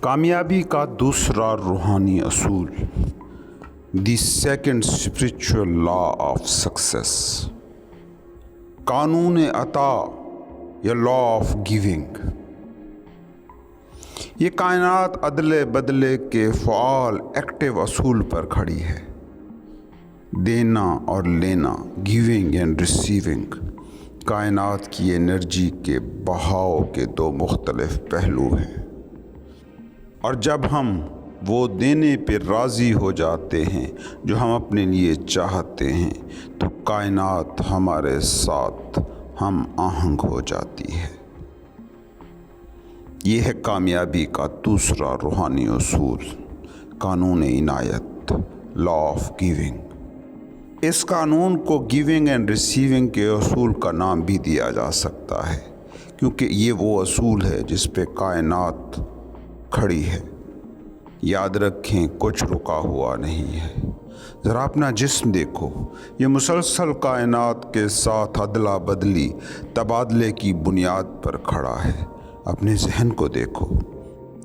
کامیابی کا دوسرا روحانی اصول، the second spiritual law of success, قانون عطا یا لا آف گیونگ۔ یہ کائنات عدل بدلے کے فعال ایکٹیو اصول پر کھڑی ہے۔ دینا اور لینا، گیونگ اینڈ ریسیونگ، کائنات کی انرجی کے بہاؤ کے دو مختلف پہلو ہیں، اور جب ہم وہ دینے پہ راضی ہو جاتے ہیں جو ہم اپنے لیے چاہتے ہیں تو کائنات ہمارے ساتھ ہم آہنگ ہو جاتی ہے۔ یہ ہے کامیابی کا دوسرا روحانی اصول، قانون عنایت، لا آف گیونگ۔ اس قانون کو گیونگ اینڈ ریسیونگ کے اصول کا نام بھی دیا جا سکتا ہے، کیونکہ یہ وہ اصول ہے جس پہ کائنات کھڑی ہے۔ یاد رکھیں، کچھ رکا ہوا نہیں ہے۔ ذرا اپنا جسم دیکھو، یہ مسلسل کائنات کے ساتھ عدلہ بدلی، تبادلے کی بنیاد پر کھڑا ہے۔ اپنے ذہن کو دیکھو،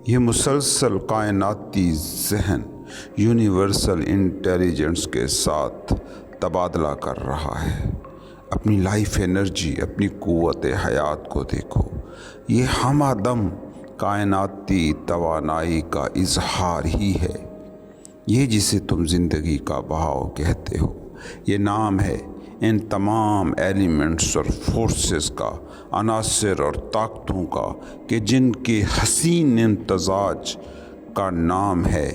یہ مسلسل کائناتی ذہن یونیورسل انٹیلیجنس کے ساتھ تبادلہ کر رہا ہے۔ اپنی لائف انرجی، اپنی قوت حیات کو دیکھو، یہ ہم آدم کائناتی توانائی کا اظہار ہی ہے۔ یہ جسے تم زندگی کا بہاؤ کہتے ہو، یہ نام ہے ان تمام ایلیمنٹس اور فورسز کا، عناصر اور طاقتوں کا، کہ جن کے حسین امتزاج کا نام ہے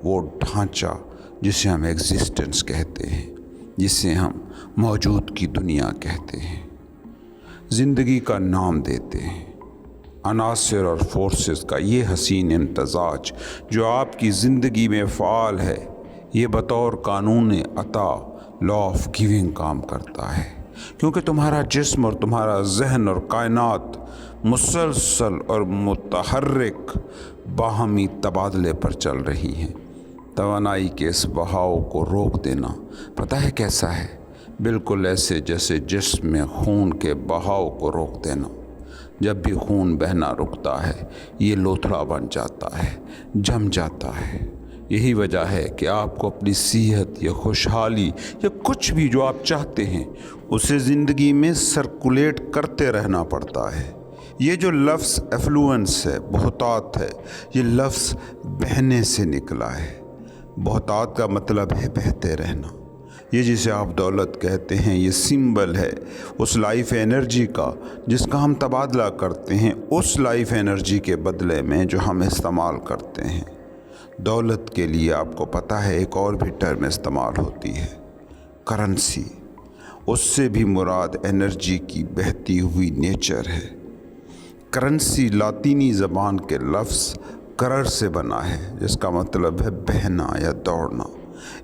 وہ ڈھانچہ جسے ہم ایگزسٹنس کہتے ہیں، جسے ہم موجود کی دنیا کہتے ہیں، زندگی کا نام دیتے ہیں۔ عناصر اور فورسز کا یہ حسین امتزاج جو آپ کی زندگی میں فعال ہے، یہ بطور قانون عطا، لا آف گیونگ کام کرتا ہے، کیونکہ تمہارا جسم اور تمہارا ذہن اور کائنات مسلسل اور متحرک باہمی تبادلے پر چل رہی ہیں۔ توانائی کے اس بہاؤ کو روک دینا پتہ ہے کیسا ہے؟ بالکل ایسے جیسے جسم میں خون کے بہاؤ کو روک دینا۔ جب بھی خون بہنا رکتا ہے، یہ لوتھڑا بن جاتا ہے، جم جاتا ہے۔ یہی وجہ ہے کہ آپ کو اپنی صحت یا خوشحالی یا کچھ بھی جو آپ چاہتے ہیں اسے زندگی میں سرکولیٹ کرتے رہنا پڑتا ہے۔ یہ جو لفظ ایفلوئنس ہے، بہتات ہے، یہ لفظ بہنے سے نکلا ہے۔ بہتات کا مطلب ہے بہتے رہنا۔ یہ جسے آپ دولت کہتے ہیں، یہ سمبل ہے اس لائف انرجی کا جس کا ہم تبادلہ کرتے ہیں، اس لائف انرجی کے بدلے میں جو ہم استعمال کرتے ہیں۔ دولت کے لیے آپ کو پتہ ہے ایک اور بھی ٹرم استعمال ہوتی ہے، کرنسی۔ اس سے بھی مراد انرجی کی بہتی ہوئی نیچر ہے۔ کرنسی لاطینی زبان کے لفظ کرر سے بنا ہے، جس کا مطلب ہے بہنا یا دوڑنا۔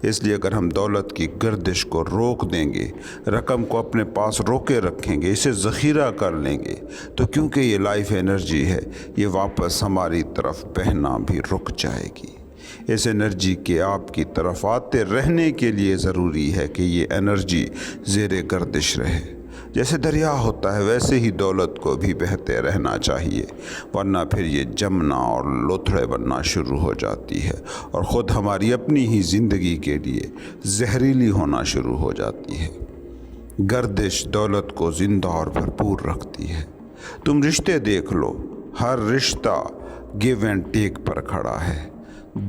اس لیے اگر ہم دولت کی گردش کو روک دیں گے، رقم کو اپنے پاس روکے رکھیں گے، اسے ذخیرہ کر لیں گے، تو کیونکہ یہ لائف انرجی ہے، یہ واپس ہماری طرف بہنا بھی رک جائے گی۔ اس انرجی کے آپ کی طرف آتے رہنے کے لیے ضروری ہے کہ یہ انرجی زیر گردش رہے۔ جیسے دریا ہوتا ہے ویسے ہی دولت کو بھی بہتے رہنا چاہیے، ورنہ پھر یہ جمنا اور لوتھڑے بننا شروع ہو جاتی ہے اور خود ہماری اپنی ہی زندگی کے لیے زہریلی ہونا شروع ہو جاتی ہے۔ گردش دولت کو زندہ اور بھرپور رکھتی ہے۔ تم رشتے دیکھ لو، ہر رشتہ گیو اینڈ ٹیک پر کھڑا ہے۔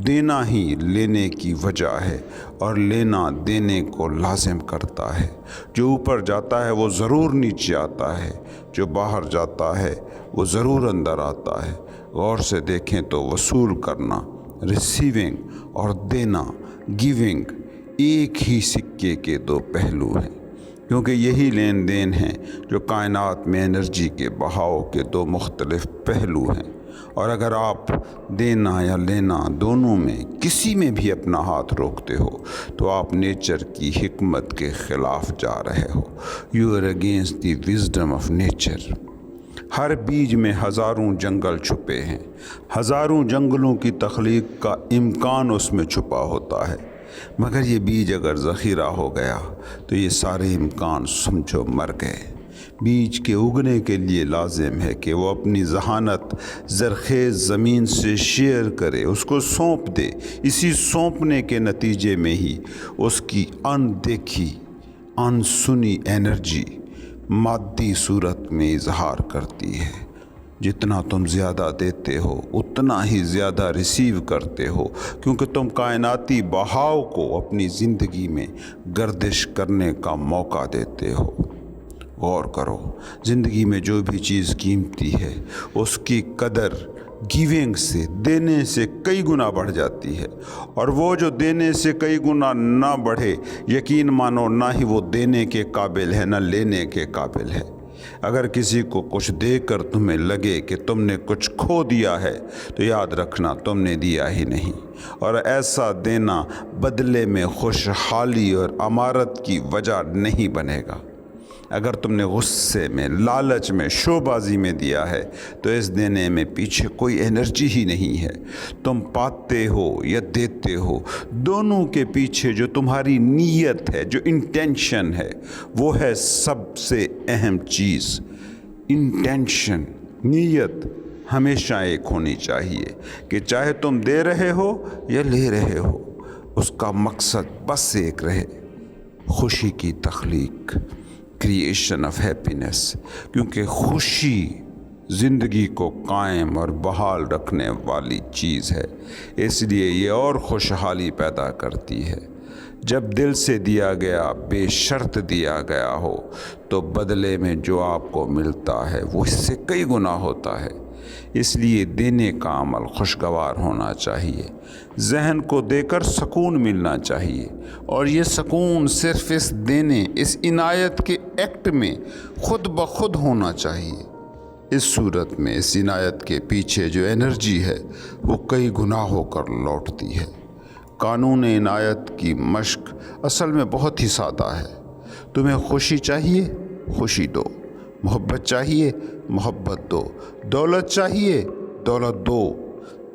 دینا ہی لینے کی وجہ ہے اور لینا دینے کو لازم کرتا ہے۔ جو اوپر جاتا ہے وہ ضرور نیچے آتا ہے، جو باہر جاتا ہے وہ ضرور اندر آتا ہے۔ غور سے دیکھیں تو وصول کرنا، ریسیونگ، اور دینا، گیونگ، ایک ہی سکے کے دو پہلو ہیں، کیونکہ یہی لین دین ہیں جو کائنات میں انرجی کے بہاؤ کے دو مختلف پہلو ہیں۔ اور اگر آپ دینا یا لینا دونوں میں کسی میں بھی اپنا ہاتھ روکتے ہو تو آپ نیچر کی حکمت کے خلاف جا رہے ہو۔ You are against the wisdom of nature. ہر بیج میں ہزاروں جنگل چھپے ہیں، ہزاروں جنگلوں کی تخلیق کا امکان اس میں چھپا ہوتا ہے، مگر یہ بیج اگر ذخیرہ ہو گیا تو یہ سارے امکان سمجھو مر گئے۔ بیج کے اگنے کے لیے لازم ہے کہ وہ اپنی ذہانت زرخیز زمین سے شیئر کرے، اس کو سونپ دے۔ اسی سونپنے کے نتیجے میں ہی اس کی ان دیکھی ان سنی انرجی مادی صورت میں اظہار کرتی ہے۔ جتنا تم زیادہ دیتے ہو اتنا ہی زیادہ ریسیو کرتے ہو، کیونکہ تم کائناتی بہاؤ کو اپنی زندگی میں گردش کرنے کا موقع دیتے ہو۔ غور کرو، زندگی میں جو بھی چیز قیمتی ہے اس کی قدر گیونگ سے، دینے سے کئی گنا بڑھ جاتی ہے، اور وہ جو دینے سے کئی گنا نہ بڑھے، یقین مانو نہ ہی وہ دینے کے قابل ہے نہ لینے کے قابل ہے۔ اگر کسی کو کچھ دے کر تمہیں لگے کہ تم نے کچھ کھو دیا ہے تو یاد رکھنا تم نے دیا ہی نہیں، اور ایسا دینا بدلے میں خوشحالی اور امارت کی وجہ نہیں بنے گا۔ اگر تم نے غصے میں، لالچ میں، شو بازی میں دیا ہے تو اس دینے میں پیچھے کوئی انرجی ہی نہیں ہے۔ تم پاتے ہو یا دیتے ہو، دونوں کے پیچھے جو تمہاری نیت ہے، جو انٹینشن ہے، وہ ہے سب سے اہم چیز۔ انٹینشن، نیت ہمیشہ ایک ہونی چاہیے کہ چاہے تم دے رہے ہو یا لے رہے ہو، اس کا مقصد بس ایک رہے، خوشی کی تخلیق، کریشن آف ہیپینس، کیونکہ خوشی زندگی کو قائم اور بحال رکھنے والی چیز ہے، اس لیے یہ اور خوشحالی پیدا کرتی ہے۔ جب دل سے دیا گیا، بے شرط دیا گیا ہو تو بدلے میں جو آپ کو ملتا ہے وہ اس سے کئی گنا ہوتا ہے۔ اس لیے دینے کا عمل خوشگوار ہونا چاہیے، ذہن کو دے کر سکون ملنا چاہیے، اور یہ سکون صرف اس دینے، اس عنایت کے ایکٹ میں خود بخود ہونا چاہیے۔ اس صورت میں اس عنایت کے پیچھے جو انرجی ہے وہ کئی گنا ہو کر لوٹتی ہے۔ قانون عنایت کی مشق اصل میں بہت ہی سادہ ہے۔ تمہیں خوشی چاہیے، خوشی دو۔ محبت چاہیے، محبت دو۔ دولت چاہیے، دولت دو۔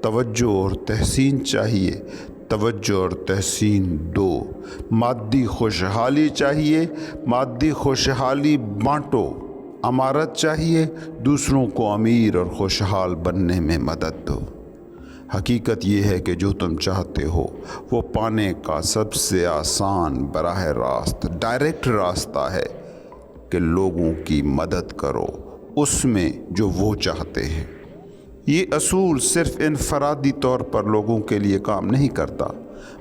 توجہ اور تحسین چاہیے، توجہ اور تحسین دو۔ مادی خوشحالی چاہیے، مادی خوشحالی بانٹو۔ امارت چاہیے، دوسروں کو امیر اور خوشحال بننے میں مدد دو۔ حقیقت یہ ہے کہ جو تم چاہتے ہو وہ پانے کا سب سے آسان، براہ راست، ڈائریکٹ راستہ ہے کہ لوگوں کی مدد کرو اس میں جو وہ چاہتے ہیں۔ یہ اصول صرف انفرادی طور پر لوگوں کے لیے کام نہیں کرتا،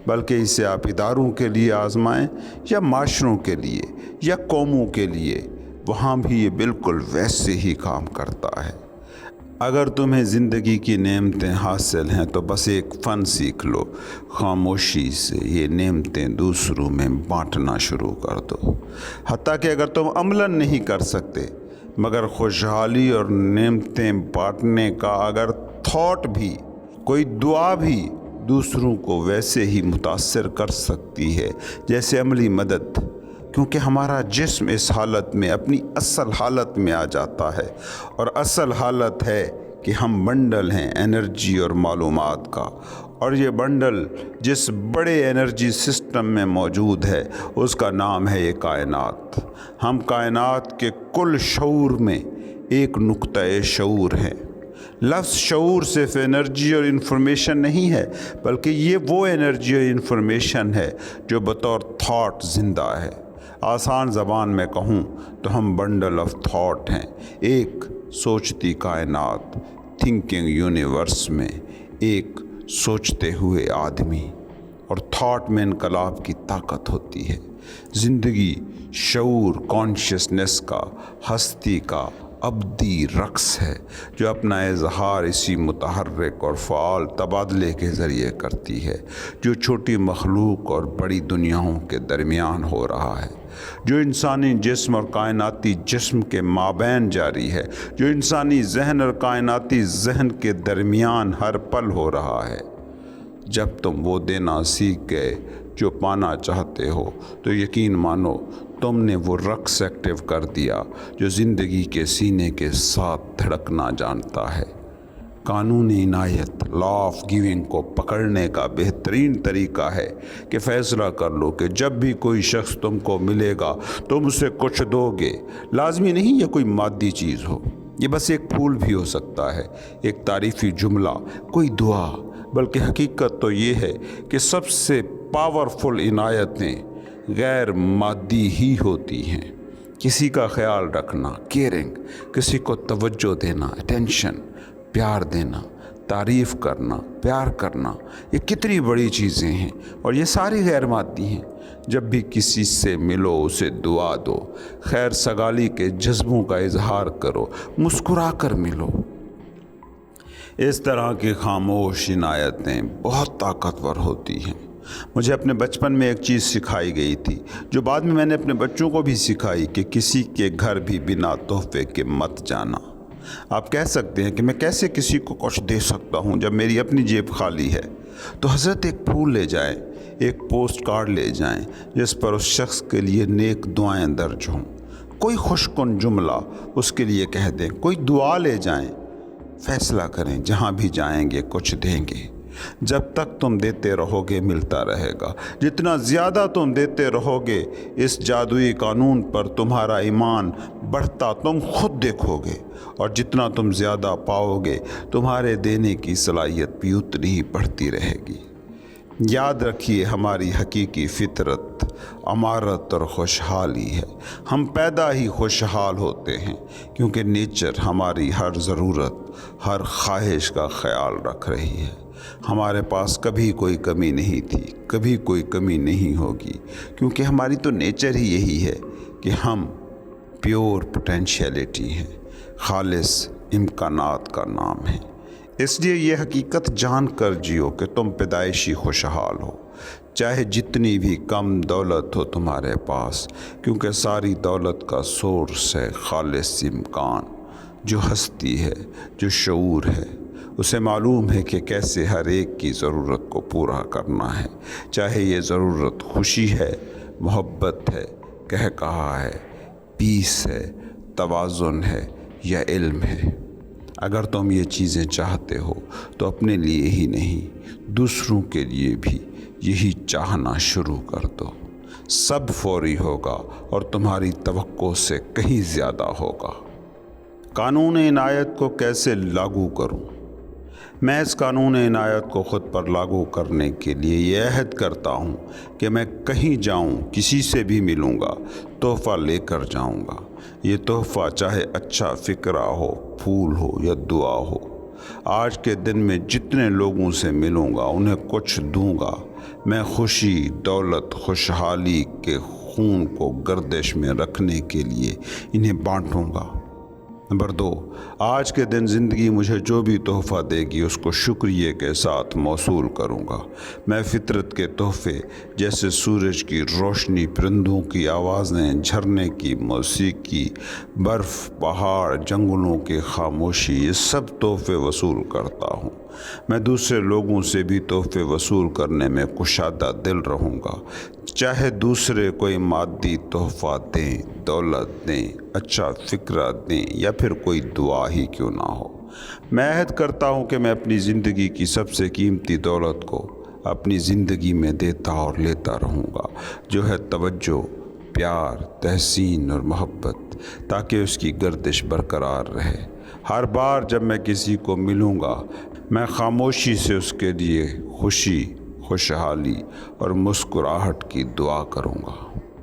بلکہ اسے آپ اداروں کے لیے آزمائیں یا معاشروں کے لیے یا قوموں کے لیے، وہاں بھی یہ بالکل ویسے ہی کام کرتا ہے۔ اگر تمہیں زندگی کی نعمتیں حاصل ہیں تو بس ایک فن سیکھ لو، خاموشی سے یہ نعمتیں دوسروں میں بانٹنا شروع کر دو۔ حتیٰ کہ اگر تم عملاً نہیں کر سکتے، مگر خوشحالی اور نعمتیں بانٹنے کا اگر تھاٹ بھی، کوئی دعا بھی دوسروں کو ویسے ہی متاثر کر سکتی ہے جیسے عملی مدد، کیونکہ ہمارا جسم اس حالت میں اپنی اصل حالت میں آ جاتا ہے، اور اصل حالت ہے کہ ہم بنڈل ہیں انرجی اور معلومات کا، اور یہ بنڈل جس بڑے انرجی سسٹم میں موجود ہے اس کا نام ہے یہ کائنات۔ ہم کائنات کے کل شعور میں ایک نقطۂ شعور ہیں۔ لفظ شعور صرف انرجی اور انفارمیشن نہیں ہے، بلکہ یہ وہ انرجی اور انفارمیشن ہے جو بطور تھاٹ زندہ ہے۔ آسان زبان میں کہوں تو ہم بنڈل آف تھاٹ ہیں، ایک سوچتی کائنات، تھنکنگ یونیورس میں ایک سوچتے ہوئے آدمی، اور تھاٹ میں انقلاب کی طاقت ہوتی ہے۔ زندگی شعور، کانشیسنس کا، ہستی کا ابدی رقص ہے جو اپنا اظہار اسی متحرک اور فعال تبادلے کے ذریعے کرتی ہے، جو چھوٹی مخلوق اور بڑی دنیاؤں کے درمیان ہو رہا ہے، جو انسانی جسم اور کائناتی جسم کے مابین جاری ہے، جو انسانی ذہن اور کائناتی ذہن کے درمیان ہر پل ہو رہا ہے۔ جب تم وہ دینا سیکھ گئے جو پانا چاہتے ہو تو یقین مانو تم نے وہ رقص ایکٹیو کر دیا جو زندگی کے سینے کے ساتھ دھڑکنا جانتا ہے۔ قانون عنایت لا آف گیونگ کو پکڑنے کا بہترین طریقہ ہے کہ فیصلہ کر لو کہ جب بھی کوئی شخص تم کو ملے گا تم اسے کچھ دو گے۔ لازمی نہیں یہ کوئی مادی چیز ہو، یہ بس ایک پھول بھی ہو سکتا ہے، ایک تعریفی جملہ، کوئی دعا، بلکہ حقیقت تو یہ ہے کہ سب سے پاورفل عنایتیں غیر مادی ہی ہوتی ہیں۔ کسی کا خیال رکھنا، کیئرنگ، کسی کو توجہ دینا، اٹینشن، پیار دینا، تعریف کرنا، پیار کرنا، یہ کتنی بڑی چیزیں ہیں اور یہ ساری غیر مادی ہیں۔ جب بھی کسی سے ملو اسے دعا دو، خیر سگالی کے جذبوں کا اظہار کرو، مسکرا کر ملو۔ اس طرح کی خاموش عنایتیں بہت طاقتور ہوتی ہیں۔ مجھے اپنے بچپن میں ایک چیز سکھائی گئی تھی جو بعد میں نے اپنے بچوں کو بھی سکھائی کہ کسی کے گھر بھی بنا تحفے کے مت جانا۔ آپ کہہ سکتے ہیں کہ میں کیسے کسی کو کچھ دے سکتا ہوں جب میری اپنی جیب خالی ہے؟ تو حضرت ایک پھول لے جائیں، ایک پوسٹ کارڈ لے جائیں جس پر اس شخص کے لیے نیک دعائیں درج ہوں، کوئی خوش کن جملہ اس کے لیے کہہ دیں، کوئی دعا لے جائیں۔ فیصلہ کریں، جہاں بھی جائیں گے کچھ دیں گے۔ جب تک تم دیتے رہو گے ملتا رہے گا۔ جتنا زیادہ تم دیتے رہو گے اس جادوئی قانون پر تمہارا ایمان بڑھتا تم خود دیکھو گے، اور جتنا تم زیادہ پاؤ گے تمہارے دینے کی صلاحیت بھی اتنی ہی بڑھتی رہے گی۔ یاد رکھیے، ہماری حقیقی فطرت امارت اور خوشحالی ہے۔ ہم پیدا ہی خوشحال ہوتے ہیں کیونکہ نیچر ہماری ہر ضرورت، ہر خواہش کا خیال رکھ رہی ہے۔ ہمارے پاس کبھی کوئی کمی نہیں تھی، کبھی کوئی کمی نہیں ہوگی، کیونکہ ہماری تو نیچر ہی یہی ہے کہ ہم پیور پوٹینشیلٹی ہیں، خالص امکانات کا نام ہے۔ اس لیے یہ حقیقت جان کر جیو کہ تم پیدائشی خوشحال ہو، چاہے جتنی بھی کم دولت ہو تمہارے پاس، کیونکہ ساری دولت کا سورس ہے خالص امکان۔ جو ہستی ہے، جو شعور ہے، اسے معلوم ہے کہ کیسے ہر ایک کی ضرورت کو پورا کرنا ہے، چاہے یہ ضرورت خوشی ہے، محبت ہے، کہہ کہا ہے، پیس ہے، توازن ہے یا علم ہے۔ اگر تم یہ چیزیں چاہتے ہو تو اپنے لیے ہی نہیں، دوسروں کے لیے بھی یہی چاہنا شروع کر دو۔ سب فوری ہوگا اور تمہاری توقع سے کہیں زیادہ ہوگا۔ قانون عنایت کو کیسے لاگو کروں؟ میں اس قانون عنایت کو خود پر لاگو کرنے کے لیے یہ عہد کرتا ہوں کہ میں کہیں جاؤں، کسی سے بھی ملوں گا، تحفہ لے کر جاؤں گا۔ یہ تحفہ چاہے اچھا فکرہ ہو، پھول ہو یا دعا ہو۔ آج کے دن میں جتنے لوگوں سے ملوں گا انہیں کچھ دوں گا۔ میں خوشی، دولت، خوشحالی کے خون کو گردش میں رکھنے کے لیے انہیں بانٹوں گا۔ نمبر 2، آج کے دن زندگی مجھے جو بھی تحفہ دے گی اس کو شکریہ کے ساتھ موصول کروں گا۔ میں فطرت کے تحفے جیسے سورج کی روشنی، پرندوں کی آوازیں، جھرنے کی موسیقی، برف، پہاڑ، جنگلوں کی خاموشی، یہ سب تحفے وصول کرتا ہوں۔ میں دوسرے لوگوں سے بھی تحفے وصول کرنے میں کشادہ دل رہوں گا، چاہے دوسرے کوئی مادی تحفہ دیں، دولت دیں، اچھا فکرہ دیں یا پھر کوئی دعا ہی کیوں نہ ہو۔ میں عہد کرتا ہوں کہ میں اپنی زندگی کی سب سے قیمتی دولت کو اپنی زندگی میں دیتا اور لیتا رہوں گا، جو ہے توجہ، پیار، تحسین اور محبت، تاکہ اس کی گردش برقرار رہے۔ ہر بار جب میں کسی کو ملوں گا میں خاموشی سے اس کے لیے خوشی، خوشحالی اور مسکراہٹ کی دعا کروں گا۔